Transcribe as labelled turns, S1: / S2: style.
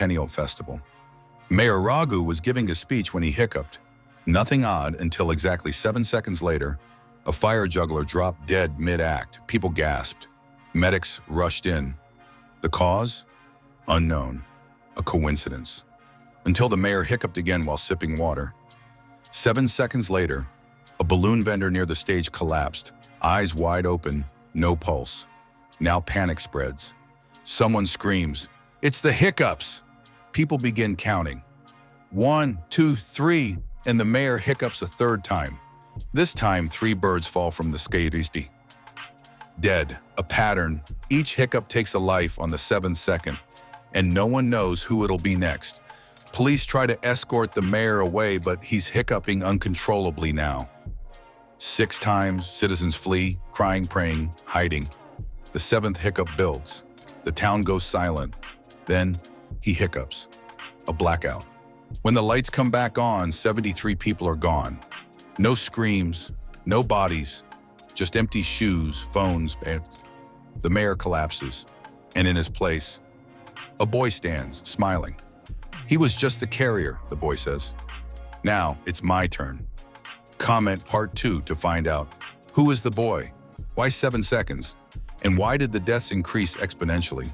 S1: Centennial Festival. Mayor Raghu was giving a speech when he hiccuped. Nothing odd until exactly 7 seconds later, a fire juggler dropped dead mid-act. People gasped. Medics rushed in. The cause? Unknown. A coincidence. Until the mayor hiccuped again while sipping water. 7 seconds later, a balloon vendor near the stage collapsed, eyes wide open, no pulse. Now panic spreads. Someone screams, "It's the hiccups!" People begin counting. 1, 2, 3, and the mayor hiccups a third time. This time, 3 birds fall from the stage. Dead, a pattern. Each hiccup takes a life on the 7th second, and no one knows who it'll be next. Police try to escort the mayor away, but he's hiccuping uncontrollably now. 6 times, citizens flee, crying, praying, hiding. The 7th hiccup builds. The town goes silent. Then, he hiccups. A blackout. When the lights come back on, 73 people are gone. No screams, no bodies, just empty shoes, phones, and the mayor collapses. And in his place, a boy stands, smiling. "He was just the carrier," the boy says. "Now, it's my turn." Comment part 2 to find out, who is the boy? Why 7 seconds? And why did the deaths increase exponentially?